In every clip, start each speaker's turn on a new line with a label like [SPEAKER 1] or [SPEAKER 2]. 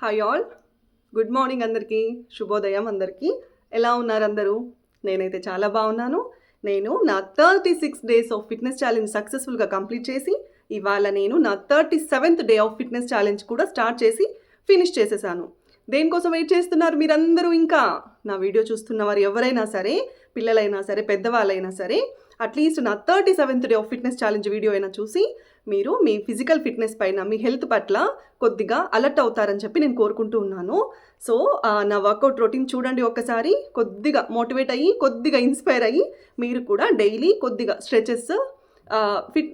[SPEAKER 1] Hi all, good morning అందరికీ, శుభోదయం అందరికీ. ఎలా ఉన్నారు అందరూ? నేనైతే చాలా బాగున్నాను. నేను నా 36 డేస్ ఆఫ్ ఫిట్నెస్ ఛాలెంజ్ సక్సెస్ఫుల్గా కంప్లీట్ చేసి ఇవాళ నేను నా 37th day of fitness challenge కూడా స్టార్ట్ చేసి ఫినిష్ చేసేసాను. దేనికోసం వెయిట్ చేస్తున్నారు మీరందరూ? ఇంకా నా వీడియో చూస్తున్న వారు ఎవరైనా సరే, పిల్లలైనా సరే, పెద్దవాళ్ళైనా సరే, అట్లీస్ట్ నా 37th day of fitness challenge video అయినా చూసి మీరు మీ ఫిజికల్ ఫిట్నెస్ పైన, మీ హెల్త్ పట్ల కొద్దిగా అలర్ట్ అవుతారని చెప్పి నేను కోరుకుంటూ ఉన్నాను. సో నా వర్కౌట్ రొటీన్ చూడండి ఒక్కసారి, కొద్దిగా మోటివేట్ అయ్యి, కొద్దిగా ఇన్స్పైర్ అయ్యి మీరు కూడా డైలీ కొద్దిగా stretches,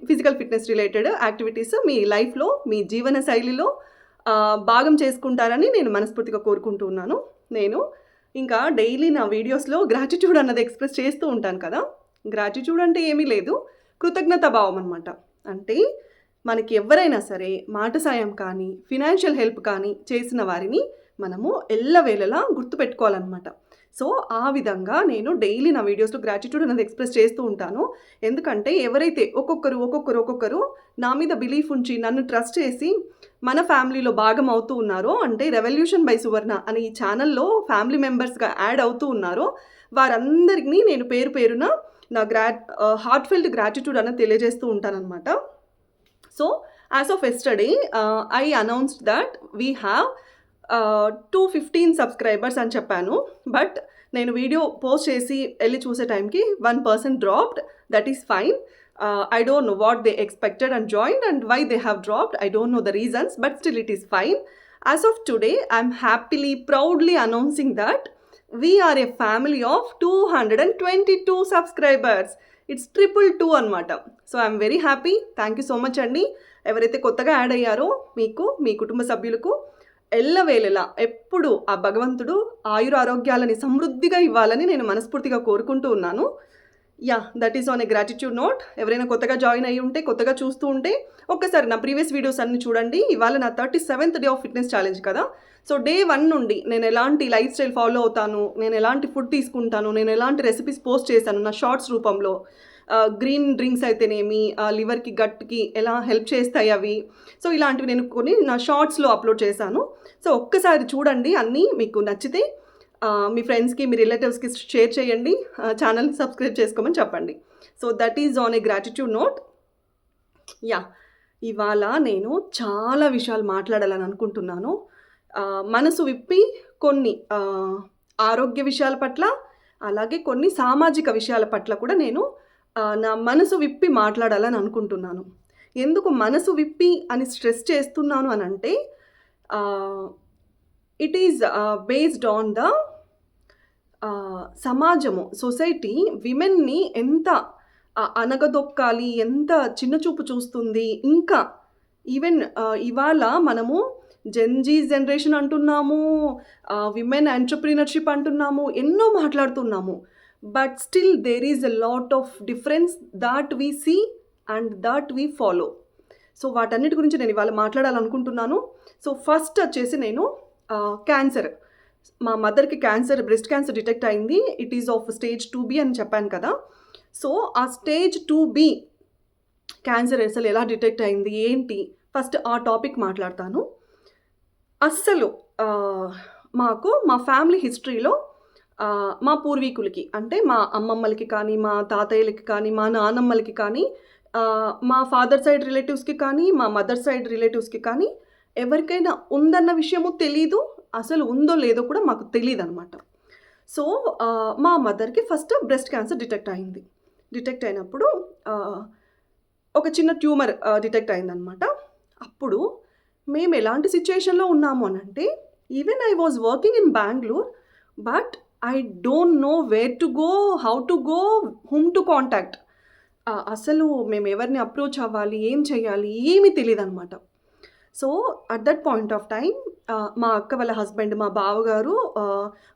[SPEAKER 1] physical fitness related activities మీ లైఫ్లో, మీ జీవన శైలిలో భాగం చేసుకుంటారని నేను మనస్ఫూర్తిగా కోరుకుంటూ ఉన్నాను. నేను ఇంకా డైలీ నా వీడియోస్లో గ్రాటిట్యూడ్ అన్నది ఎక్స్ప్రెస్ చేస్తూ ఉంటాను కదా. గ్రాటిట్యూడ్ అంటే ఏమీ లేదు, కృతజ్ఞత భావం అనమాట. అంటే మనకి ఎవరైనా సరే మాట సాయం కానీ, ఫినాన్షియల్ హెల్ప్ కానీ చేసిన వారిని మనము ఎల్లవేళలా గుర్తుపెట్టుకోవాలన్నమాట. సో ఆ విధంగా నేను డైలీ నా వీడియోస్లో గ్రాటిట్యూడ్ అనేది ఎక్స్ప్రెస్ చేస్తూ ఉంటాను. ఎందుకంటే ఎవరైతే ఒక్కొక్కరు నా మీద బిలీఫ్ ఉంచి, నన్ను ట్రస్ట్ చేసి మన ఫ్యామిలీలో భాగం అవుతూ ఉన్నారో, అంటే రెవల్యూషన్ బై సువర్ణ అనే ఈ ఛానల్లో ఫ్యామిలీ మెంబర్స్గా యాడ్ అవుతూ ఉన్నారో వారందరికీ నేను పేరు పేరున నా హార్ట్ఫెల్ట్ గ్రాటిట్యూడ్ అనేది తెలియజేస్తూ ఉంటానన్నమాట. So as of yesterday I announced that we have 215 subscribers అని చెప్పాను. బట్ నేను వీడియో పోస్ట్ చేసి వెళ్ళి చూసే టైంకి 1% dropped. That is fine. I don't know what they expected and joined and why they have dropped. I don't know the reasons, but still it is fine. As of today, I'm happily, proudly announcing that we are a family of 222 subscribers. It's 222 అనమాట. So I'm very happy. Thank you so much అండి. ఎవరైతే కొత్తగా add అయ్యారో మీకు, మీ కుటుంబ సభ్యులకు ఎల్లవేళలా ఎప్పుడు ఆ భగవంతుడు ఆయుర ఆరోగ్యాలని సమృద్ధిగా ఇవ్వాలని నేను మనస్ఫూర్తిగా కోరుకుంటూ ఉన్నాను. Yeah, that is on a gratitude note. ఎవరైనా కొత్తగా జాయిన్ అయ్యి ఉంటే, కొత్తగా చూస్తూ ఉంటే ఒక్కసారి నా ప్రీవియస్ వీడియోస్ అన్ని చూడండి. ఇవాళ నా 37th day of fitness challenge కదా. సో డే 1 నుండి నేను ఎలాంటి లైఫ్ స్టైల్ ఫాలో అవుతాను, నేను ఎలాంటి ఫుడ్ తీసుకుంటాను, నేను ఎలాంటి రెసిపీస్ పోస్ట్ చేశాను నా షార్ట్స్ రూపంలో, గ్రీన్ డ్రింక్స్ అయితేనేమి, లివర్కి, గట్కి ఎలా హెల్ప్ చేస్తాయి అవి, సో ఇలాంటివి నేను కొన్ని నా షార్ట్స్లో అప్లోడ్ చేశాను. సో ఒక్కసారి చూడండి, అన్నీ మీకు నచ్చితే మీ ఫ్రెండ్స్కి, మీ రిలేటివ్స్కి షేర్ చేయండి, ఛానల్ని సబ్స్క్రైబ్ చేసుకోమని చెప్పండి. So that is on a gratitude note. Yeah, ఇవాళ నేను చాలా విషయాలు మాట్లాడాలని అనుకుంటున్నాను. మనసు విప్పి కొన్ని ఆరోగ్య విషయాల పట్ల, అలాగే కొన్ని సామాజిక విషయాల పట్ల కూడా నేను నా మనసు విప్పి మాట్లాడాలని అనుకుంటున్నాను. ఎందుకు మనసు విప్పి అని స్ట్రెస్ చేస్తున్నాను అని అంటే, it is based on the సమాజము, సొసైటీ విమెన్ని ఎంత అనగదొక్కాలి, ఎంత చిన్నచూపు చూస్తుంది. ఇంకా ఈవెన్ ఇవాళ మనము జెన్జీ జనరేషన్ అంటున్నాము, విమెన్ ఎంటర్‌ప్రెన్యూర్‌షిప్ అంటున్నాము, ఎన్నో మాట్లాడుతున్నాము. But still there is a lot of difference that we see and that we follow. So వాటన్నిటి గురించి నేను ఇవాళ మాట్లాడాలనుకుంటున్నాను. సో ఫస్ట్ వచ్చేసి నేను క్యాన్సర్, మా మదర్కి క్యాన్సర్, బ్రెస్ట్ క్యాన్సర్ డిటెక్ట్ అయింది. It is of stage 2B అని చెప్పాను కదా. సో ఆ స్టేజ్ 2B క్యాన్సర్ అసలు ఎలా డిటెక్ట్ అయింది, ఏంటి, ఫస్ట్ ఆ టాపిక్ మాట్లాడతాను. అస్సలు మాకు మా ఫ్యామిలీ హిస్టరీలో మా పూర్వీకులకి, అంటే మా అమ్మమ్మలకి కానీ, మా తాతయ్యలకి కానీ, మా నానమ్మలకి కానీ, మా ఫాదర్ సైడ్ రిలేటివ్స్కి కానీ, మా మదర్ సైడ్ రిలేటివ్స్కి కానీ ఎవరికైనా ఉందన్న విషయము తెలీదు. అసలు ఉందో లేదో కూడా మాకు తెలియదు అనమాట. సో మా మదర్కి ఫస్ట్ బ్రెస్ట్ క్యాన్సర్ డిటెక్ట్ అయింది. డిటెక్ట్ అయినప్పుడు ఒక చిన్న ట్యూమర్ డిటెక్ట్ అయిందనమాట. అప్పుడు మేము ఎలాంటి సిచ్యుయేషన్లో ఉన్నాము అని అంటే, even I was working in Bengaluru, but I don't know where to go, how to go, whom to contact. అసలు మేము ఎవరిని అప్రోచ్ అవ్వాలి, ఏం చేయాలి, ఏమీ తెలియదు అనమాట. So at that point of time మా అక్క వాళ్ళ హస్బెండ్, మా బావగారు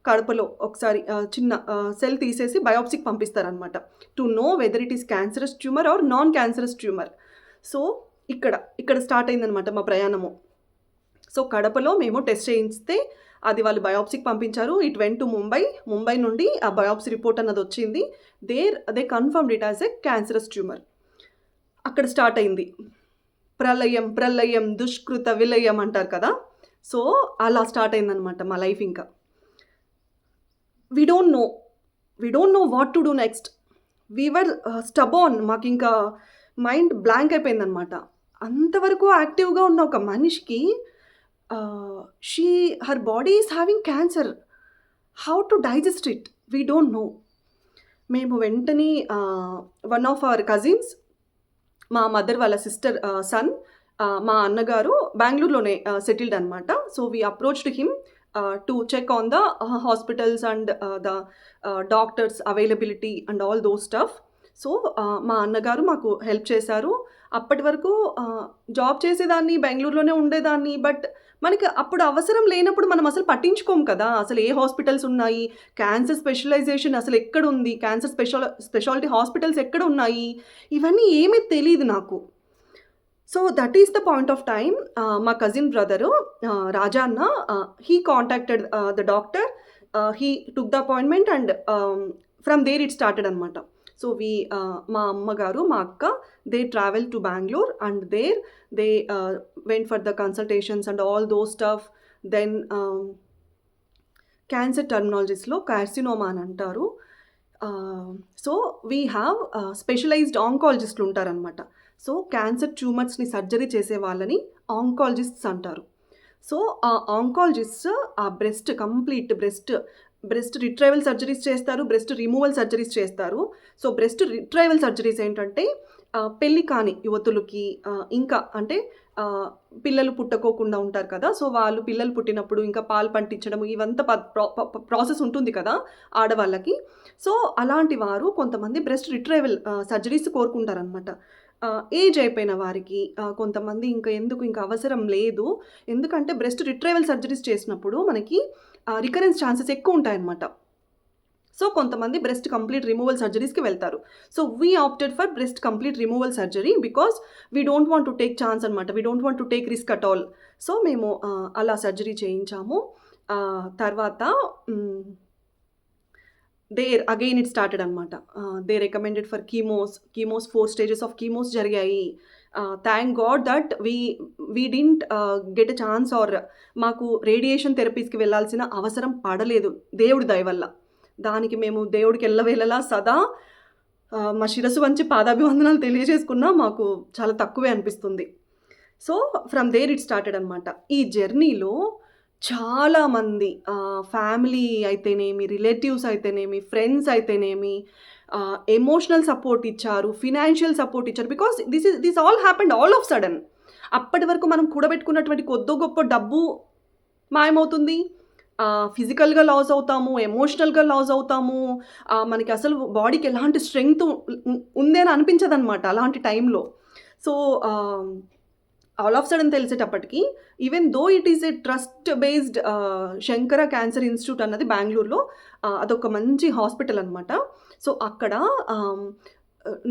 [SPEAKER 1] కడపలో ఒకసారి చిన్న సెల్ తీసేసి బయోప్సీకి పంపిస్తారనమాట, to know whether it is cancerous tumour or non cancerous tumour. So ఇక్కడ స్టార్ట్ అయిందనమాట మా ప్రయాణము. సో కడపలో మేము టెస్ట్ చేయిస్తే అది వాళ్ళు బయోప్సీకి పంపించారు. ఇట్ వెంట్ టు ముంబై నుండి ఆ బయోప్సీ రిపోర్ట్ అన్నది వచ్చింది. They confirmed it as a cancerous tumour. అక్కడ స్టార్ట్ అయింది ప్రళయం, దుష్కృత విలయం అంటారు కదా. సో అలా స్టార్ట్ అయిందనమాట మా లైఫ్. ఇంకా we don't know what to do next. We were stubborn. మాకు ఇంకా మైండ్ బ్లాంక్ అయిపోయిందనమాట. అంతవరకు యాక్టివ్గా ఉన్న ఒక మనిషికి she her body is having cancer. How to digest it we don't know. మేము వెంటనే వన్ ఆఫ్ అవర్ కజిన్స్, మా మదర్ వాళ్ళ సిస్టర్ సన్, మా అన్నగారు బెంగళూరులోనే సెటిల్డ్ అనమాట. So we approached him to check on the hospitals and the doctors availability and all those stuff. So మా అన్నగారు మాకు హెల్ప్ చేశారు. అప్పటి వరకు జాబ్ చేసేదాన్ని, బెంగళూరులోనే ఉండేదాన్ని. బట్ మనకి అప్పుడు అవసరం లేనప్పుడు మనం అసలు పట్టించుకోము కదా. అసలు ఏ హాస్పిటల్స్ ఉన్నాయి, క్యాన్సర్ స్పెషలైజేషన్ అసలు ఎక్కడుంది, క్యాన్సర్ స్పెషాలిటీ హాస్పిటల్స్ ఎక్కడ ఉన్నాయి, ఇవన్నీ ఏమీ తెలియదు నాకు. So that is the point of time. మా కజిన్ బ్రదరు రాజా అన్న, he contacted the doctor, he took the appointment and from there it started అనమాట. సో మా అమ్మగారు, మా అక్క, they travel to Bengaluru and there they went for the consultations and all those stuff. Then cancer టర్మినాలజీస్లో carcinoma అని అంటారు. So we have specialised ఆంకాలజిస్టులు ఉంటారనమాట. సో క్యాన్సర్ ట్యూమర్స్ని సర్జరీ చేసే వాళ్ళని ఆంకాలజిస్ట్స్ అంటారు. సో ఆ ఆంకాలజిస్ట్స్ ఆ కంప్లీట్ బ్రెస్ట్ రిట్రైవల్ సర్జరీస్ చేస్తారు, బ్రెస్ట్ రిమూవల్ సర్జరీస్ చేస్తారు. సో బ్రెస్ట్ రిట్రైవల్ సర్జరీస్ ఏంటంటే పెళ్ళి కాని యువతులకి, ఇంకా అంటే పిల్లలు పుట్టకోకుండా ఉంటారు కదా. సో వాళ్ళు పిల్లలు పుట్టినప్పుడు ఇంకా పాలు పండించడం ఇవంతా ప్రాసెస్ ఉంటుంది కదా ఆడవాళ్ళకి. సో అలాంటి వారు కొంతమంది బ్రెస్ట్ రిట్రైవల్ సర్జరీస్ కోరుకుంటారనమాట. ఏజ్ అయిపోయిన వారికి, కొంతమంది ఇంకా అవసరం లేదు. ఎందుకంటే బ్రెస్ట్ రిట్రైవల్ సర్జరీస్ చేసినప్పుడు మనకి రికరెన్స్ ఛాన్సెస్ ఎక్కువ ఉంటాయన్నమాట. సో కొంతమంది బ్రెస్ట్ కంప్లీట్ రిమూవల్ సర్జరీస్కి వెళ్తారు. So we opted for breast complete removal surgery because we don't want to take chance అనమాట. We don't want to take risk at all. So మేము అలా సర్జరీ చేయించాము. తర్వాత దేర్ అగైన్ ఇట్ స్టార్టెడ్ అనమాట. They recommended for chemos 4 stages of chemos జరిగాయి. Thank God that we didn't get a chance or మాకు radiation థెరపీస్కి వెళ్ళాల్సిన అవసరం పడలేదు దేవుడి దయ వల్ల. దానికి మేము దేవుడికి ఎల్లవేళలా సదా మా శిరస్సు వంచి పాదాభివందనాలు తెలియజేసుకున్నా మాకు చాలా తక్కువే అనిపిస్తుంది. So from there it started అనమాట. ఈ జర్నీలో చాలామంది ఫ్యామిలీ అయితేనేమి, రిలేటివ్స్ అయితేనేమి, ఫ్రెండ్స్ అయితేనేమి ఎమోషనల్ సపోర్ట్ ఇచ్చారు, ఫినాన్షియల్ సపోర్ట్ ఇచ్చారు. Because this all happened all of sudden. అప్పటి వరకు మనం కూడబెట్టుకున్నటువంటి కొద్దో గొప్ప డబ్బు మాయమవుతుంది, ఫిజికల్గా లాస్ అవుతాము, ఎమోషనల్గా లాస్ అవుతాము, మనకి అసలు బాడీకి ఎలాంటి స్ట్రెంగ్త్ ఉంది అని అనిపించదు అనమాట అలాంటి టైంలో. సో ఆల్ ఆఫ్ సడన్ తెలిసేటప్పటికి, even though it is a trust based Shankara cancer institute అన్నది బెంగళూరులో, అదొక మంచి హాస్పిటల్ అనమాట. సో అక్కడ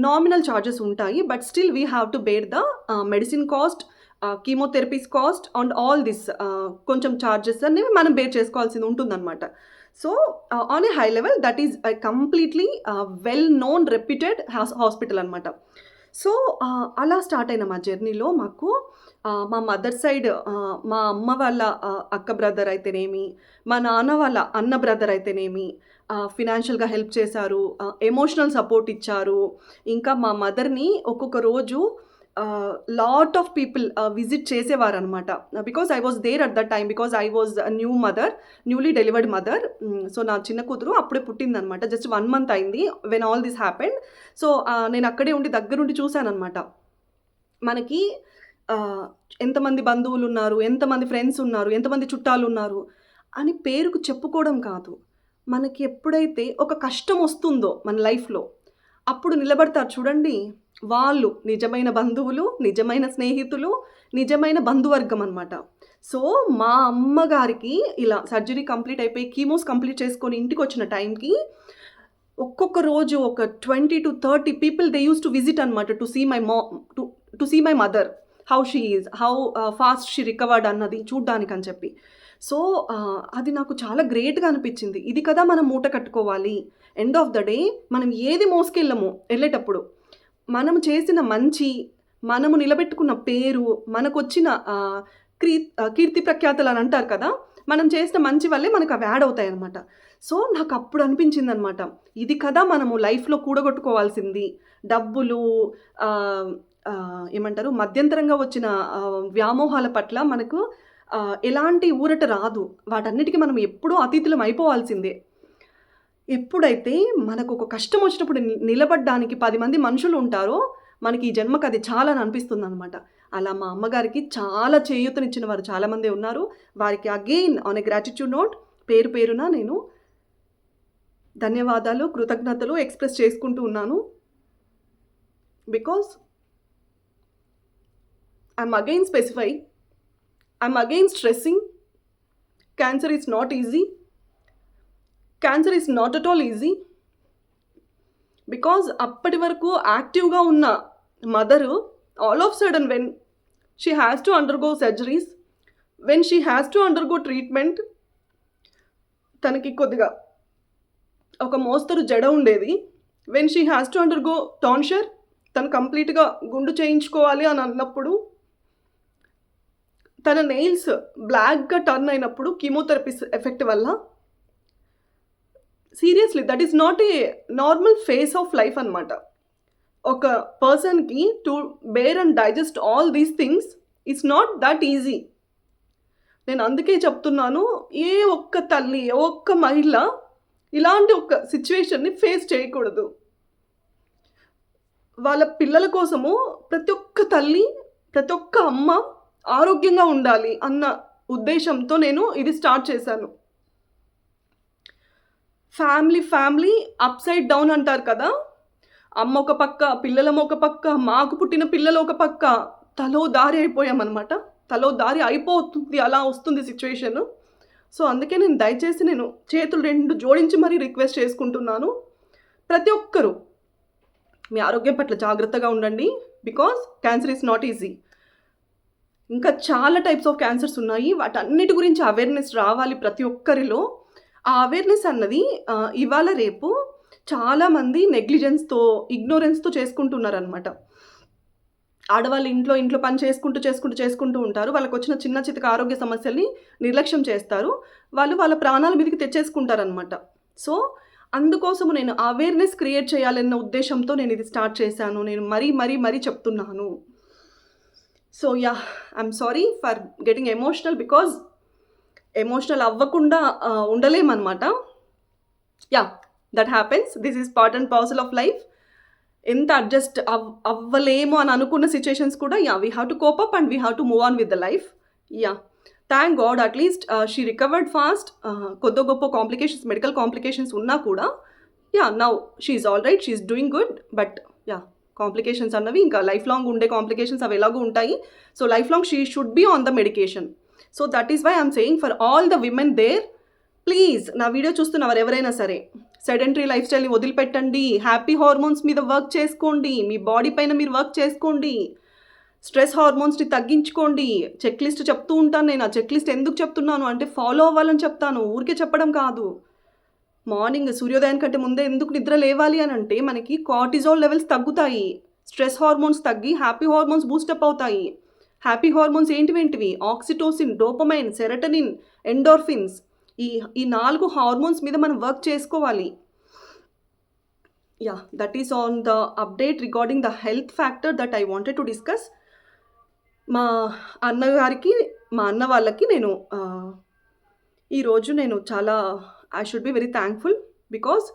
[SPEAKER 1] నామినల్ ఛార్జెస్ ఉంటాయి, but still we have to bear the medicine cost, chemotherapies cost and all this కొంచెం ఛార్జెస్ అనేవి మనం బేర్ చేసుకోవాల్సింది ఉంటుందన్నమాట. So on a high level that is completely well known reputed hospital అనమాట. సో అలా స్టార్ట్ అయిన మా జర్నీలో మాకు మా మదర్ సైడ్ మా అమ్మ వాళ్ళ అక్క బ్రదర్ అయితేనేమి, మా నాన్న వాళ్ళ అన్న బ్రదర్ అయితేనేమి ఫినాన్షియల్గా హెల్ప్ చేశారు, ఎమోషనల్ సపోర్ట్ ఇచ్చారు. ఇంకా మా మదర్ని ఒక్కొక్క రోజు లాట్ ఆఫ్ పీపుల్ విజిట్ చేసేవారు అనమాట. Because I was there at that time, because I was newly delivered mother. So నా చిన్న కూతురు అప్పుడే పుట్టిందనమాట, జస్ట్ 1 month అయింది when all this happened. So నేను అక్కడే ఉండి దగ్గరుండి చూశానమాట. మనకి ఎంతమంది బంధువులు ఉన్నారు, ఎంతమంది ఫ్రెండ్స్ ఉన్నారు, ఎంతమంది చుట్టాలు ఉన్నారు అని పేరుకు చెప్పుకోవడం కాదు, మనకి ఎప్పుడైతే ఒక కష్టం వస్తుందో మన లైఫ్లో అప్పుడు నిలబడతారు చూడండి, వాళ్ళు నిజమైన బంధువులు, నిజమైన స్నేహితులు, నిజమైన బంధువర్గం అనమాట. సో మా అమ్మగారికి ఇలా సర్జరీ కంప్లీట్ అయిపోయి కీమోస్ కంప్లీట్ చేసుకొని ఇంటికి వచ్చిన టైంకి ఒక్కొక్క రోజు ఒక 20 to 30 people they use to visit అనమాట to see my mother, how she is, how fast she recovered అన్నది చూడ్డానికి అని చెప్పి. సో అది నాకు చాలా గ్రేట్గా అనిపించింది. ఇది కదా మనం మూట కట్టుకోవాలి. ఎండ్ ఆఫ్ ద డే మనం ఏది మోసుకెళ్ళము వెళ్ళేటప్పుడు, మనము చేసిన మంచి, మనము నిలబెట్టుకున్న పేరు, మనకు వచ్చిన కీర్తి ప్రఖ్యాతలు అని అంటారు కదా, మనం చేసిన మంచి వల్లే మనకు అవి యాడ్ అవుతాయి అనమాట. సో నాకు అప్పుడు అనిపించింది అనమాట, ఇది కదా మనము లైఫ్లో కూడగొట్టుకోవాల్సింది. డబ్బులు ఏమంటారు, మధ్యంతరంగా వచ్చిన వ్యామోహాల పట్ల మనకు ఎలాంటి ఊరట రాదు. వాటన్నిటికీ మనం ఎప్పుడూ అతీతులం అయిపోవాల్సిందే. ఎప్పుడైతే మనకు ఒక కష్టం వచ్చినప్పుడు నిలబడడానికి 10 మంది మనుషులు ఉంటారో, మనకి ఈ జన్మకు అది చాలా అని అనిపిస్తుంది అనమాట. అలా మా అమ్మగారికి చాలా చేయూతనిచ్చిన వారు చాలామందే ఉన్నారు. వారికి again on a gratitude note పేరు పేరున నేను ధన్యవాదాలు, కృతజ్ఞతలు ఎక్స్ప్రెస్ చేసుకుంటూ ఉన్నాను. Because I'm again specify, I'm again stressing, cancer is not easy. Cancer is not at all easy. Because అప్పటి వరకు యాక్టివ్గా ఉన్న mother all of sudden when she has to undergo surgeries, when she has to undergo treatment, తనకి కొద్దిగా ఒక మోస్తరు జడ ఉండేది. When she has to undergo tonsure, తను కంప్లీట్గా గుండు చేయించుకోవాలి అని అన్నప్పుడు, తన నెయిల్స్ బ్లాక్గా టర్న్ అయినప్పుడు కీమోథెరపీ ఎఫెక్ట్ వల్ల, seriously that is not a normal phase of life అనమాట. ఒక పర్సన్కి to bear and digest all these things it's not that easy. నేను అందుకే చెప్తున్నాను, ఏ ఒక్క తల్లి, ఏ ఒక్క మహిళ ఇలాంటి ఒక సిచ్యువేషన్ని ఫేస్ చేయకూడదు. వాళ్ళ పిల్లల కోసము ప్రతి ఒక్క తల్లి, ప్రతి ఒక్క అమ్మ ఆరోగ్యంగా ఉండాలి అన్న ఉద్దేశంతో నేను ఇది స్టార్ట్ చేశాను. ఫ్యామిలీ అప్సైడ్ డౌన్ అంటారు కదా, అమ్మ ఒక పక్క, పిల్లలం ఒక పక్క, మాకు పుట్టిన పిల్లలు ఒక పక్క, తలో దారి అయిపోయామన్నమాట. తలో దారి అయిపోతుంది, అలా వస్తుంది సిచ్యువేషన్. సో అందుకే నేను దయచేసి నేను చేతులు 2 జోడించి మరీ రిక్వెస్ట్ చేసుకుంటున్నాను, ప్రతి ఒక్కరూ మీ ఆరోగ్యం పట్ల జాగ్రత్తగా ఉండండి. Because cancer is not easy. ఇంకా చాలా టైప్స్ ఆఫ్ క్యాన్సర్స్ ఉన్నాయి, వాటన్నిటి గురించి అవేర్నెస్ రావాలి ప్రతి ఒక్కరిలో. ఆ అవేర్నెస్ అన్నది ఇవాళ రేపు చాలామంది నెగ్లిజెన్స్తో, ఇగ్నోరెన్స్తో చేసుకుంటున్నారనమాట. ఆడవాళ్ళు ఇంట్లో పని చేసుకుంటూ ఉంటారు. వాళ్ళకి వచ్చిన చిన్న చితక ఆరోగ్య సమస్యల్ని నిర్లక్ష్యం చేస్తారు. వాళ్ళు వాళ్ళ ప్రాణాల మీదకి తెచ్చేసుకుంటారనమాట. సో అందుకోసము నేను అవేర్నెస్ క్రియేట్ చేయాలన్న ఉద్దేశంతో నేను ఇది స్టార్ట్ చేశాను. నేను మరీ చెప్తున్నాను. So yeah, I'm sorry for getting emotional, because emotional అవ్వకుండా ఉండలేమన్నమాట. Yeah, that happens. This is part and parcel of life. ఎంత అడ్జస్ట్ అవ్వలేము అని అనుకున్న సిచ్యుయేషన్స్ కూడా, yeah, we have to cope up and we have to move on with the life. Yeah, thank God at least she recovered fast. కొద్ది గొప్ప complications, medical complications ఉన్నా కూడా, yeah, now she is all right, she is doing good. But yeah, complications అన్నవి ఇంకా life long ఉండే complications అవి ఎలాగో ఉంటాయి. So life long she should be on the medication. So that is why I'm saying for all the women there, please నా video చూస్తున్నవారు ఎవరైనా సరే, సెడెంటరీ లైఫ్ స్టైల్ని వదిలిపెట్టండి, హ్యాపీ హార్మోన్స్ మీద వర్క్ చేసుకోండి, మీ బాడీ పైన మీరు వర్క్ చేసుకోండి, స్ట్రెస్ హార్మోన్స్ని తగ్గించుకోండి. చెక్ లిస్ట్ చెప్తూ ఉంటాను నేను. ఆ చెక్ లిస్ట్ ఎందుకు చెప్తున్నాను అంటే ఫాలో అవ్వాలని చెప్తాను, ఊరికే చెప్పడం కాదు. మార్నింగ్ సూర్యోదయం కంటే ముందే ఎందుకు నిద్ర లేవాలి అని అంటే మనకి కార్టిజోల్ లెవెల్స్ తగ్గుతాయి, స్ట్రెస్ హార్మోన్స్ తగ్గి హ్యాపీ హార్మోన్స్ బూస్టప్ అవుతాయి. హ్యాపీ హార్మోన్స్ ఏంటివేంటివి? Oxytocin, dopamine, serotonin, endorphins. ఈ 4 హార్మోన్స్ మీద మనం వర్క్ చేసుకోవాలి. Yeah, that is on the update regarding the health factor that I wanted to discuss. మా అన్నగారికి, మా అన్న వాళ్ళకి నేను ఈరోజు నేను చాలా I should be very thankful. Because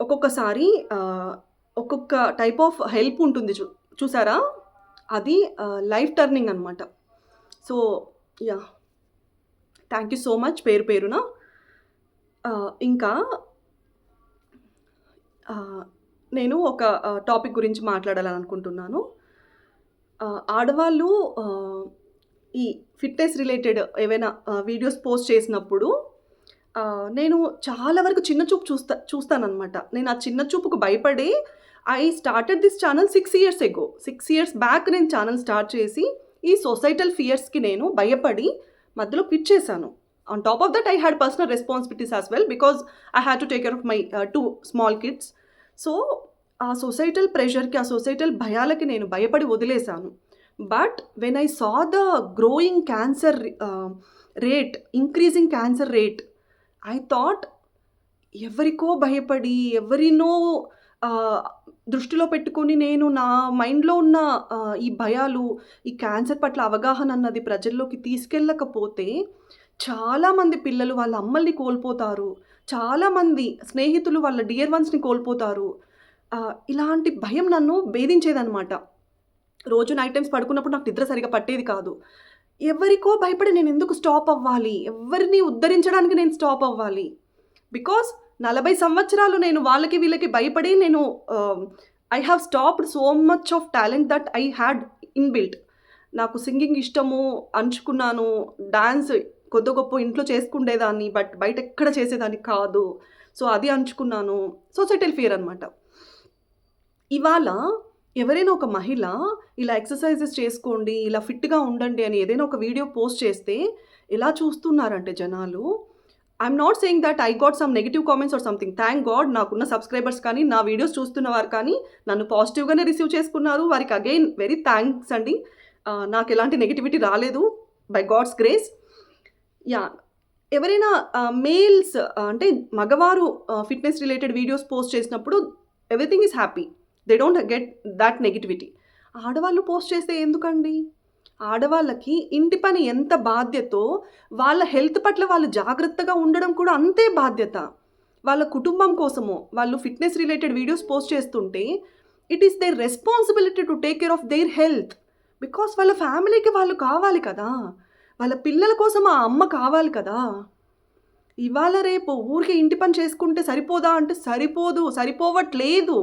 [SPEAKER 1] ఒక్కొక్కసారి ఒక్కొక్క టైప్ ఆఫ్ హెల్ప్ ఉంటుంది చూసారా, అది లైఫ్ టర్నింగ్ అనమాట. So yeah, thank you so much పేరు పేరున. ఇంకా నేను ఒక టాపిక్ గురించి మాట్లాడాలని అనుకుంటున్నాను. ఆడవాళ్ళు ఈ ఫిట్నెస్ రిలేటెడ్ ఏవైనా వీడియోస్ పోస్ట్ చేసినప్పుడు నేను చాలా వరకు చిన్న చూపు చూస్తానన్నమాట. నేను ఆ చిన్న చూపుకు భయపడే I started this channel 6 years ago. 6 years back నేను ఛానల్ స్టార్ట్ చేసి ఈ సొసైటల్ ఫియర్స్కి నేను భయపడి మధ్యలో క్విట్ చేశాను. On top of that I had personal responsibilities as well, because I had to take care of my 2 small kids. So ఆ societal ప్రెషర్కి, ఆ societal భయాలకి నేను భయపడి వదిలేశాను. But when I saw the growing cancer rate, increasing cancer rate, I thought ఎవరికో భయపడి ఎవరినో దృష్టిలో పెట్టుకొని నేను నా మైండ్లో ఉన్న ఈ భయాలు, ఈ క్యాన్సర్ పట్ల అవగాహన అన్నది ప్రజల్లోకి తీసుకెళ్ళకపోతే చాలామంది పిల్లలు వాళ్ళ అమ్మల్ని కోల్పోతారు, చాలామంది స్నేహితులు వాళ్ళ డియర్ వన్స్ని కోల్పోతారు. ఇలాంటి భయం నన్ను భేదించేదనమాట. రోజు నైట్ టైమ్స్ పడుకున్నప్పుడు నాకు నిద్ర సరిగా పట్టేది కాదు. ఎవరికో భయపడి నేను ఎందుకు స్టాప్ అవ్వాలి, ఎవరిని ఉద్ధరించడానికి నేను స్టాప్ అవ్వాలి? బికాస్ 40 సంవత్సరాలు నేను వాళ్ళకి వీళ్ళకి భయపడి నేను I have stopped so much of talent that I had inbuilt. నాకు సింగింగ్ ఇష్టము, అంచుకున్నాను, డాన్స్ కొద్ది గొప్ప ఇంట్లో చేసుకుండేదాన్ని, బట్ బయట ఎక్కడ చేసేదాన్ని కాదు. సో అది అంచుకున్నాను. సొసైటల్ ఫియర్ అనమాట. ఇవాళ ఎవరైనా ఒక మహిళ ఇలా ఎక్సర్సైజెస్ చేసుకోండి, ఇలా ఫిట్గా ఉండండి అని ఏదైనా ఒక వీడియో పోస్ట్ చేస్తే ఎలా చూస్తున్నారంటే జనాలు, I'm not saying that I got some negative comments or something. Thank God నాకున్న సబ్స్క్రైబర్స్ కానీ నా వీడియోస్ చూస్తున్నవారు కానీ నన్ను పాజిటివ్గానే రిసీవ్ చేసుకున్నారు. వారికి అగైన్ వెరీ థ్యాంక్స్ అండి. నాకు ఎలాంటి నెగిటివిటీ రాలేదు బై గాడ్స్ గ్రేస్. యా, ఎవరైనా మేల్స్ అంటే మగవారు ఫిట్నెస్ రిలేటెడ్ వీడియోస్ పోస్ట్ చేసినప్పుడు everything is happy, they don't get that negativity. ఆడవాళ్ళు పోస్ట్ చేస్తే ఎందుకండి? ఆడవాళ్ళకి ఇంటి పని ఎంత బాధ్యతో వాళ్ళ హెల్త్ పట్ల వాళ్ళు జాగ్రత్తగా ఉండడం కూడా అంతే బాధ్యత. వాళ్ళ కుటుంబం కోసము వాళ్ళు ఫిట్నెస్ రిలేటెడ్ వీడియోస్ పోస్ట్ చేస్తుంటే it is there responsibility to take care of their health. Because వాళ్ళ ఫ్యామిలీకి వాళ్ళు కావాలి కదా, వాళ్ళ పిల్లల కోసం ఆ అమ్మ కావాలి కదా. ఇవాళ రేపు ఊరికి ఇంటి పని చేసుకుంటే సరిపోదా అంటే సరిపోవట్లేదు.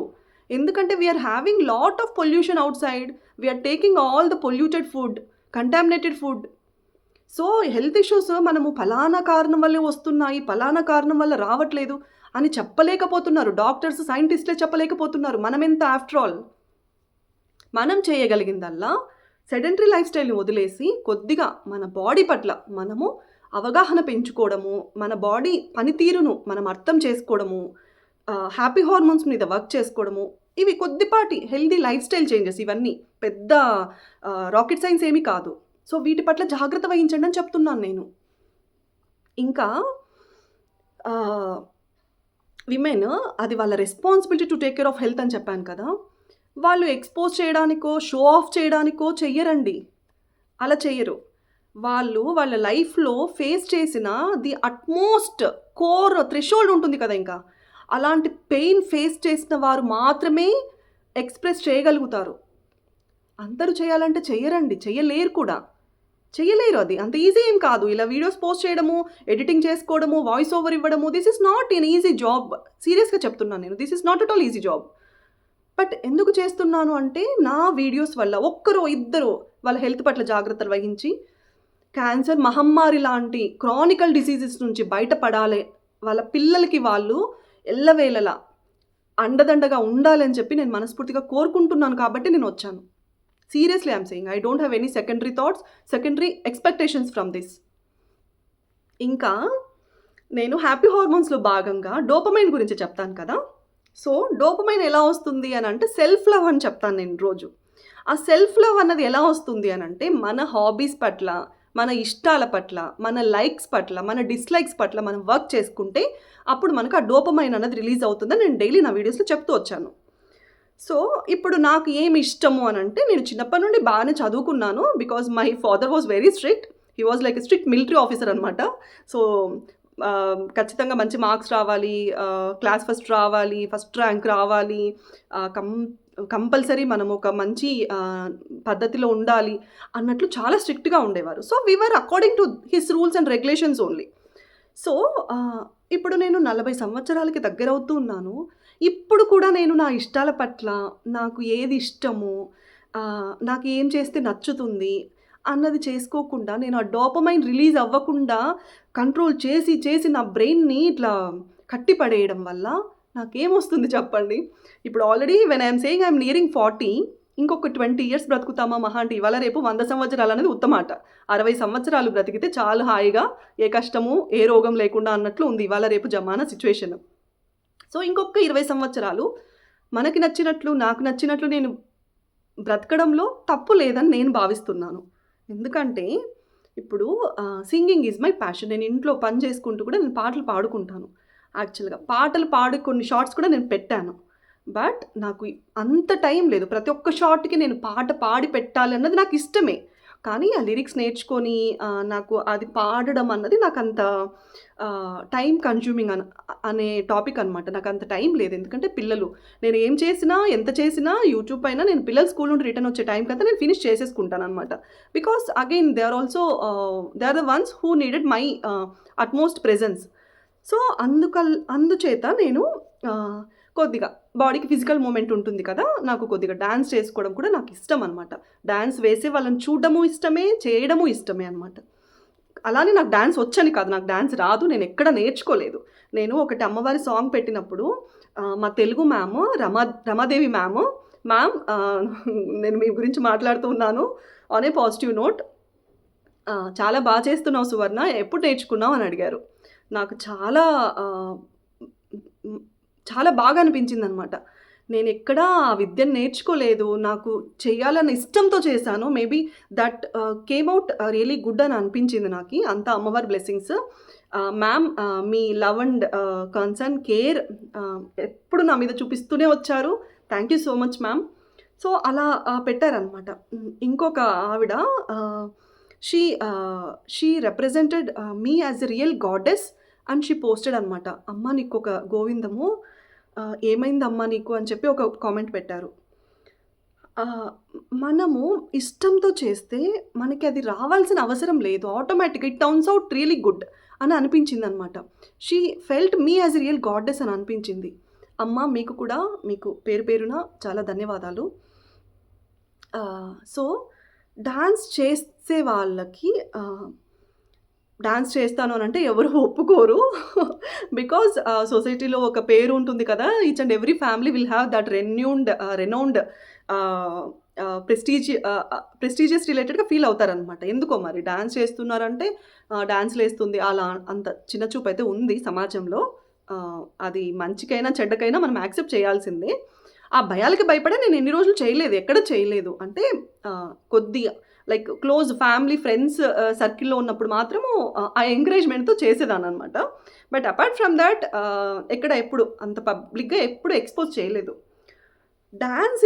[SPEAKER 1] ఎందుకంటే we are having lot of pollution outside, we are taking all the polluted food, contaminated food. So health issues మనము ఫలానా కారణం వల్లే వస్తున్నాయి, ఫలానా కారణం వల్ల రావట్లేదు అని చెప్పలేకపోతున్నారు డాక్టర్స్, సైంటిస్టులే చెప్పలేకపోతున్నారు. మనం ఎంత ఆఫ్టర్ ఆల్. మనం చేయగలిగిందల్లా సెడెంటరీ లైఫ్ స్టైల్ని వదిలేసి కొద్దిగా మన బాడీ పట్ల మనము అవగాహన పెంచుకోవడము, మన బాడీ పనితీరును మనం అర్థం చేసుకోవడము, హ్యాపీ హార్మోన్స్ మీద వర్క్ చేసుకోవడము, ఇవి కొద్దిపాటి హెల్దీ లైఫ్ స్టైల్ చేంజెస్. ఇవన్నీ పెద్ద రాకెట్ సైన్స్ ఏమీ కాదు. సో వీటి పట్ల జాగ్రత్త వహించండి అని చెప్తున్నాను నేను. ఇంకా విమెన్ అది వాళ్ళ responsibility to take care of health అని చెప్పాను కదా. వాళ్ళు ఎక్స్పోజ్ చేయడానికో షో ఆఫ్ చేయడానికో చెయ్యరండి, అలా చెయ్యరు. వాళ్ళు వాళ్ళ లైఫ్లో ఫేస్ చేసిన ది అట్మోస్ట్ కోర్ థ్రెషోల్డ్ ఉంటుంది కదా, ఇంకా అలాంటి పెయిన్ ఫేస్ చేసిన వారు మాత్రమే ఎక్స్ప్రెస్ చేయగలుగుతారు. అందరూ చేయాలంటే చెయ్యరండి, చెయ్యలేరు కూడా, చెయ్యలేరు. అది అంత ఈజీ ఏం కాదు. ఇలా వీడియోస్ పోస్ట్ చేయడము, ఎడిటింగ్ చేసుకోవడము, వాయిస్ ఓవర్ ఇవ్వడము, this is not an easy job. సీరియస్గా చెప్తున్నాను నేను, this is not at all easy job. But ఎందుకు చేస్తున్నాను అంటే నా వీడియోస్ వల్ల ఒక్కరో ఇద్దరు వాళ్ళ హెల్త్ పట్ల జాగ్రత్తలు వహించి క్యాన్సర్ మహమ్మారి లాంటి క్రానికల్ డిసీజెస్ నుంచి బయటపడాలి, వాళ్ళ పిల్లలకి వాళ్ళు ఎల్లవేళలా అండదండగా ఉండాలని చెప్పి నేను మనస్ఫూర్తిగా కోరుకుంటున్నాను. కాబట్టి నేను వచ్చాను. Seriously I'm saying, I don't have any secondary thoughts, secondary expectations from this. ఇంకా నేను హ్యాపీ హార్మోన్స్లో భాగంగా డోపమైన్ గురించి చెప్తాను కదా. సో డోపమైన్ ఎలా వస్తుంది అని అంటే సెల్ఫ్ లవ్ అని చెప్తాను నేను రోజు. ఆ సెల్ఫ్ లవ్ అన్నది ఎలా వస్తుంది అని అంటే మన హాబీస్ పట్ల, మన ఇష్టాల పట్ల, మన లైక్స్ పట్ల, మన డిస్లైక్స్ పట్ల మనం వర్క్ చేసుకుంటే అప్పుడు మనకు ఆ డోపమైన్ అన్నది రిలీజ్ అవుతుందని నేను డైలీ నా వీడియోస్లో చెప్తూ వచ్చాను. సో ఇప్పుడు నాకు ఏమి ఇష్టము అని అంటే, నేను చిన్నప్పటి నుండి బాగానే చదువుకున్నాను. Because my father was very strict, he was like strict military officer అనమాట. సో ఖచ్చితంగా మంచి మార్క్స్ రావాలి, క్లాస్ ఫస్ట్ రావాలి, ఫస్ట్ ర్యాంక్ రావాలి, కంపల్సరీ మనం ఒక మంచి పద్ధతిలో ఉండాలి అన్నట్లు చాలా స్ట్రిక్ట్గా ఉండేవారు. So we were according to his rules and regulations only. So ఇప్పుడు నేను 40 సంవత్సరాలకి దగ్గరవుతూ ఉన్నాను. ఇప్పుడు కూడా నేను నా ఇష్టాల పట్ల, నాకు ఏది ఇష్టము, నాకు ఏం చేస్తే నచ్చుతుంది అన్నది చేసుకోకుండా, నేను ఆ డోపమైన్ రిలీజ్ అవ్వకుండా కంట్రోల్ చేసి చేసి నా బ్రెయిన్ని ఇట్లా కట్టి పడేయడం వల్ల నాకేమొస్తుంది చెప్పండి? ఇప్పుడు already when I'm saying I'm nearing 40, ఇంకొక 20 years బ్రతుకుతామా మహా అంటే? ఇవాళ రేపు 100 సంవత్సరాలు అనేది ఉత్తమాట. 60 సంవత్సరాలు బ్రతికితే చాలు హాయిగా, ఏ కష్టము ఏ రోగం లేకుండా అన్నట్లు ఉంది ఇవాళ రేపు జమానా సిచ్యువేషన్. సో ఇంకొక 20 సంవత్సరాలు మనకి నచ్చినట్లు, నాకు నచ్చినట్లు నేను బ్రతకడంలో తప్పు లేదని నేను భావిస్తున్నాను. ఎందుకంటే ఇప్పుడు సింగింగ్ ఈజ్ మై ప్యాషన్. నేను ఇంట్లో పని చేసుకుంటూ కూడా నేను పాటలు పాడుకుంటాను. యాక్చువల్‌గా పాటలు పాడి కొన్ని షార్ట్స్ కూడా నేను పెట్టాను. బట్ నాకు అంత టైం లేదు. ప్రతి ఒక్క షార్ట్‌కి నేను పాట పాడి పెట్టాలి అన్నది నాకు ఇష్టమే. కానీ ఆ లిరిక్స్ నేర్చుకొని నాకు అది పాడడం అన్నది నాకంత టైమ్ కన్జ్యూమింగ్ అనే టాపిక్ అనమాట. నాకంత టైం లేదు. ఎందుకంటే పిల్లలు నేను ఏం చేసినా, ఎంత చేసినా యూట్యూబ్ పైన నేను పిల్లలు స్కూల్ నుండి రిటర్న్ వచ్చే టైంకంతా నేను ఫినిష్ చేసేసుకుంటాననమాట. Because again they are also they are the ones who needed my utmost presence. So అందుచేత నేను కొద్దిగా బాడీకి ఫిజికల్ మూమెంట్ ఉంటుంది కదా! నాకు కొద్దిగా డాన్స్ చేసుకోవడం కూడా నాకు ఇష్టం అనమాట. డాన్స్ వేసే వాళ్ళని చూడడము ఇష్టమే, చేయడము ఇష్టమే అనమాట. అలానే నాకు డాన్స్ వచ్చని కాదు. నాకు డాన్స్ రాదు. నేను ఎక్కడ నేర్చుకోలేదు. నేను ఒకటి అమ్మవారి సాంగ్ పెట్టినప్పుడు మా తెలుగు మ్యామ్ రమాదేవి మ్యామ్ నేను మీ గురించి మాట్లాడుతూ ఉన్నాను ఆన్ ఏ పాజిటివ్ నోట్. చాలా బాగా చేస్తున్నావు సువర్ణ, ఎప్పుడు నేర్చుకున్నావు అని అడిగారు. నాకు చాలా చాలా బాగా అనిపించిందనమాట. నేను ఎక్కడా ఆ విద్యను నేర్చుకోలేదు. నాకు చేయాలన్న ఇష్టంతో చేశాను. Maybe that came out really good అని అనిపించింది నాకి. అంతా అమ్మవారి blessings. Ma'am me love and concern, care ఎప్పుడు నా మీద చూపిస్తూనే వచ్చారు. Thank you so much ma'am. So అలా పెట్టారనమాట. ఇంకొక ఆవిడ she represented me as a real goddess and she posted అనమాట. అమ్మ నీకు ఒక గోవిందము, ఏమైందమ్మా నీకు అని చెప్పి ఒక కామెంట్ పెట్టారు. మనము ఇష్టంతో చేస్తే మనకి అది రావాల్సిన అవసరం లేదు. ఆటోమేటిక్‌గా it turns out really good అని అనిపించిందనమాట. She felt me as a real goddess అని అనిపించింది. అమ్మ మీకు కూడా మీకు పేరు పేరున చాలా ధన్యవాదాలు. సో డాన్స్ చేసే వాళ్ళకి డాన్స్ చేస్తాను అనంటే ఎవరు ఒప్పుకోరు. బికాజ్ సొసైటీలో ఒక పేరు ఉంటుంది కదా! Each and every family will have that renowned prestigious రిలేటెడ్‌గా ఫీల్ అవుతారనమాట. ఎందుకో మరి డాన్స్ చేస్తున్నారంటే డాన్స్‌లేస్తుంది అలా అంత చిన్న చూపయితే ఉంది సమాజంలో. అది మంచికైనా, చెడ్డకైనా మనం యాక్సెప్ట్ చేయాల్సిందే. ఆ భయాలకి భయపడే నేను ఎన్ని రోజులు చేయలేదు. ఎక్కడ చేయలేదు. అంటే కొద్దిగా లైక్ క్లోజ్ ఫ్యామిలీ, ఫ్రెండ్స్ సర్కిల్‌లో ఉన్నప్పుడు మాత్రము ఆ ఎంకరేజ్‌మెంట్‌తో చేసేదాన్ననమాట. బట్ అపార్ట్ ఫ్రమ్ దట్ ఎప్పుడు అంత పబ్లిక్‌గా ఎప్పుడు ఎక్స్‌పోజ్ చేయలేదు. Dance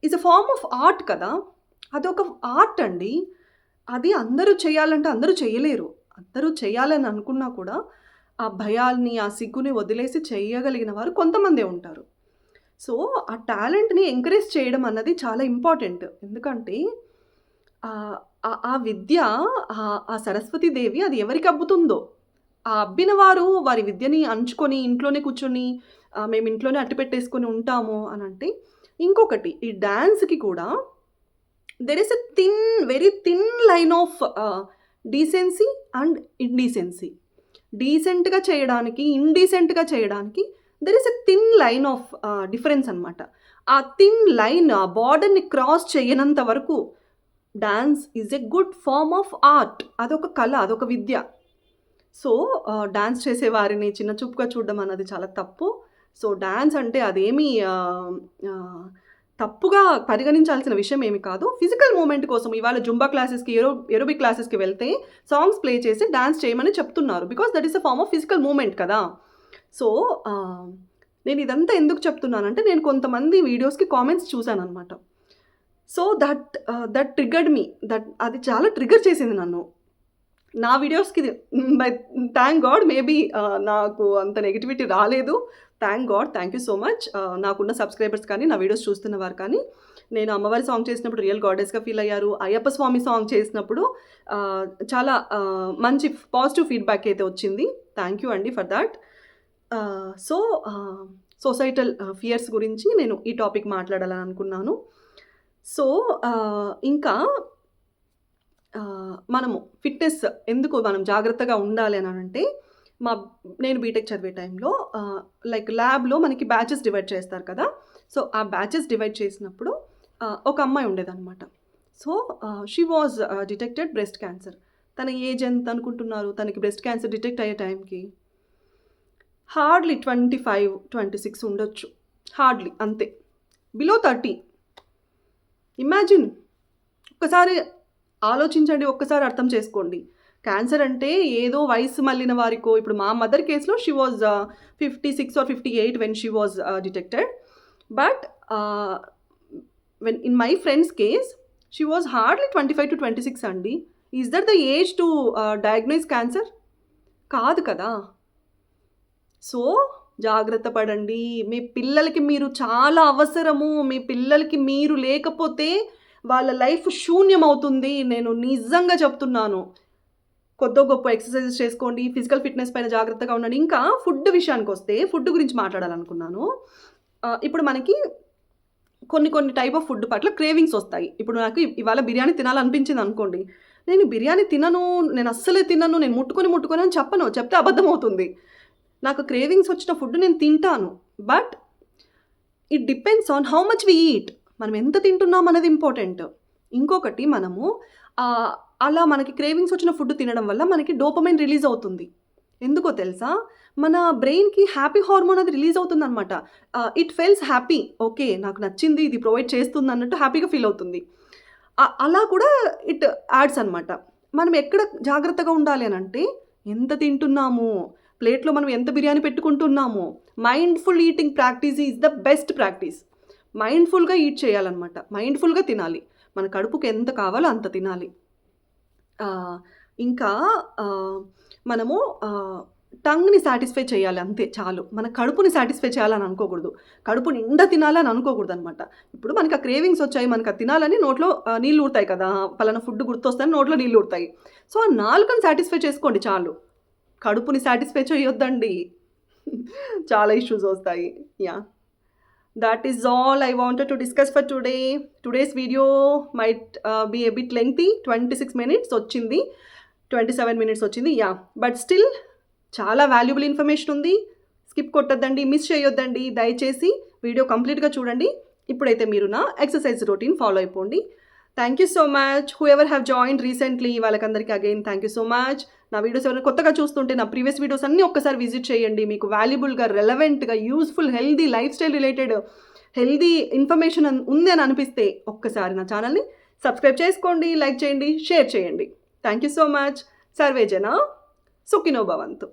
[SPEAKER 1] is a form of art కదా! అదొక ఆర్ట్ అండి. అది అందరూ చేయాలంటే అందరూ చేయలేరు. అందరూ చేయాలని అనుకున్నా కూడా ఆ భయాల్ని, ఆ సిగ్గుని వదిలేసి చేయగలిగిన వారు కొంతమందే ఉంటారు. సో ఆ టాలెంట్‌ని ఎంకరేజ్ చేయడం అన్నది చాలా ఇంపార్టెంట్. ఎందుకంటే ఆ విద్య, ఆ సరస్వతి దేవి అది ఎవరికి అబ్బుతుందో, ఆ అబ్బిన వారు వారి విద్యని అంచుకొని ఇంట్లోనే కూర్చొని మేము ఇంట్లోనే అట్టి పెట్టేసుకొని ఉంటాము అనంటే. ఇంకొకటి ఈ డాన్స్‌కి కూడా there is a very thin line of decency and indecency. డీసెంట్‌గా చేయడానికి, ఇండీసెంట్‌గా చేయడానికి there is a thin line of difference అనమాట. ఆ థిన్ లైన్, ఆ బార్డర్‌ని క్రాస్ చేయనంత వరకు dance is a good form of art. అదొక కళ, అదొక విద్య. సో డాన్స్ చేసే వారిని చిన్న చూపుగా చూడడం అన్నది చాలా తప్పు. సో డాన్స్ అంటే అదేమీ తప్పుగా పరిగణించాల్సిన విషయం ఏమి కాదు. ఫిజికల్ మూవ్‌మెంట్ కోసం ఇవాళ జుంబా క్లాసెస్‌కి, ఏరోబిక్ క్లాసెస్‌కి వెళ్తే సాంగ్స్ ప్లే చేసి డాన్స్ చేయమని చెప్తున్నారు. Because that is a form of physical movement కదా! సో నేను ఇదంతా ఎందుకు చెప్తున్నానంటే నేను కొంతమంది వీడియోస్‌కి కామెంట్స్ చూసాననమాట. So that triggered me. అది చాలా ట్రిగ్గర్ చేసింది నన్ను. నా వీడియోస్‌కి బై థాంక్ గాడ్ మేబీ నాకు అంత నెగటివిటీ రాలేదు. Thank God. Thank you so much. నాకున్న సబ్స్క్రైబర్స్ కానీ, నా వీడియోస్ చూస్తున్నవారు కానీ, నేను అమ్మవారి సాంగ్ చేసినప్పుడు రియల్ గాడెస్‌గా ఫీల్ అయ్యారు. అయ్యప్ప స్వామి సాంగ్ చేసినప్పుడు చాలా మంచి పాజిటివ్ ఫీడ్‌బ్యాక్ అయితే వచ్చింది. థాంక్ యూ అండి for that. So societal fears గురించి నేను ఈ టాపిక్ మాట్లాడాలని అనుకున్నాను. సో ఇంకా మనము ఫిట్‌నెస్ ఎందుకు మనం జాగ్రత్తగా ఉండాలి అనంటే, నేను బీటెక్ చదివే టైంలో లైక్ ల్యాబ్‌లో మనకి బ్యాచెస్ డివైడ్ చేస్తారు కదా! సో ఆ బ్యాచెస్ డివైడ్ చేసినప్పుడు ఒక అమ్మాయి ఉండేదనమాట. So she was detected breast cancer. తన ఏజ్ ఎంత అనుకుంటున్నారు? తనకి బ్రెస్ట్ క్యాన్సర్ డిటెక్ట్ అయ్యే టైంకి హార్డ్‌లీ 25, 26 ఉండొచ్చు. హార్డ్‌లీ అంతే. బిలో 30. ఇమాజిన్, ఒక్కసారి ఆలోచించండి, ఒక్కసారి అర్థం చేసుకోండి. క్యాన్సర్ అంటే ఏదో వయసు మళ్ళిన వారికో, ఇప్పుడు మా మదర్ కేస్‌లో she was 56 or 58 when she was detected. But when in my friends case she was hardly 25-26 అండి. Is that the age to diagnose cancer? కాదు కదా! సో జాగ్రత్త పడండి. మీ పిల్లలకి మీరు చాలా అవసరము. మీ పిల్లలకి మీరు లేకపోతే వాళ్ళ లైఫ్ శూన్యమవుతుంది. నేను నిజంగా చెప్తున్నాను. కొద్దో గొప్ప ఎక్సర్సైజెస్ చేసుకోండి. ఫిజికల్ ఫిట్‌నెస్ పైన జాగ్రత్తగా ఉండండి. ఇంకా ఫుడ్ విషయానికొస్తే ఫుడ్ గురించి మాట్లాడాలనుకున్నాను. ఇప్పుడు మనకి కొన్ని టైప్ ఆఫ్ ఫుడ్ పట్ల క్రేవింగ్స్ వస్తాయి. ఇప్పుడు నాకు ఇవాళ బిర్యానీ తినాలనిపించిందనుకోండి. నేను బిర్యానీ తినను, నేను అస్సలే తినను, నేను ముట్టుకొని అని చెప్పను. చెప్తే అబద్ధమవుతుంది. నాకు క్రేవింగ్స్ వచ్చిన ఫుడ్ నేను తింటాను. But it depends on how much we eat. మనం ఎంత తింటున్నాం అనేది ఇంపార్టెంట్. ఇంకొకటి మనము అలా మనకి క్రేవింగ్స్ వచ్చిన ఫుడ్ తినడం వల్ల మనకి డోపమైన్ రిలీజ్ అవుతుంది. ఎందుకో తెలుసా? మన బ్రెయిన్‌కి హ్యాపీ హార్మోన్ అది రిలీజ్ అవుతుందనమాట. It feels happy. ఓకే, నాకు నచ్చింది, ఇది ప్రొవైడ్ చేస్తుంది అన్నట్టు హ్యాపీగా ఫీల్ అవుతుంది. అలా కూడా ఇట్ యాడ్స్ అనమాట. మనం ఎక్కడ జాగ్రత్తగా ఉండాలి అనంటే, ఎంత తింటున్నాము, ప్లేట్‌లో మనం ఎంత బిర్యానీ పెట్టుకుంటున్నాము. Mindful eating practice is the best practice. మైండ్‌ఫుల్‌గా ఈట్ చేయాలన్నమాట. మైండ్‌ఫుల్‌గా తినాలి. మన కడుపుకి ఎంత కావాలో అంత తినాలి. ఇంకా మనము టంగ్‌ని సాటిస్ఫై చేయాలి, అంతే చాలు. మన కడుపుని సాటిస్ఫై చేయాలని అనుకోకూడదు. కడుపు నిండా తినాలని అనుకోకూడదనమాట. ఇప్పుడు మనకు ఆ క్రేవింగ్స్ వచ్చాయి, మనకు అది తినాలని నోట్లో నీళ్ళు ఊరుతాయి కదా! పలానా ఫుడ్ గుర్తొస్తేనే నోట్లో నీళ్ళు ఊరుతాయి. సో, ఆ నాలుకని సాటిస్ఫై చేసుకోండి చాలు. కడుపుని సాటిస్ఫై చేయొద్దండి. చాలా ఇష్యూస్ వస్తాయి. Yeah! That is all I wanted to discuss for today. Today's video might be a bit lengthy. 26 minutes వచ్చింది, 27 minutes వచ్చింది. యాహ్! బట్ స్టిల్ చాలా వాల్యుబుల్ ఇన్ఫర్మేషన్ ఉంది. స్కిప్ కొట్టొద్దండి, మిస్ చేయొద్దండి. దయచేసి వీడియో కంప్లీట్‌గా చూడండి. ఇప్పుడైతే మీరు నా ఎక్సర్సైజ్ రొటీన్ ఫాలో అయిపోండి. Thank you so much. Whoever have joined recently వాళ్ళకందరికీ again thank you so much. నా వీడియోస్ ఎవరైనా కొత్తగా చూస్తుంటే నా ప్రీవియస్ వీడియోస్ అన్నీ ఒక్కసారి విజిట్ చేయండి. మీకు వాల్యుబుల్‌గా, రెలెవెంట్‌గా, useful, healthy lifestyle related healthy information ఉంది అని అనిపిస్తే ఒక్కసారి నా ఛానల్‌ని సబ్స్క్రైబ్ చేసుకోండి, లైక్ చేయండి, షేర్ చేయండి. Thank you so much. Survey జన సుఖినో భవంతు.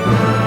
[SPEAKER 1] బాయ్.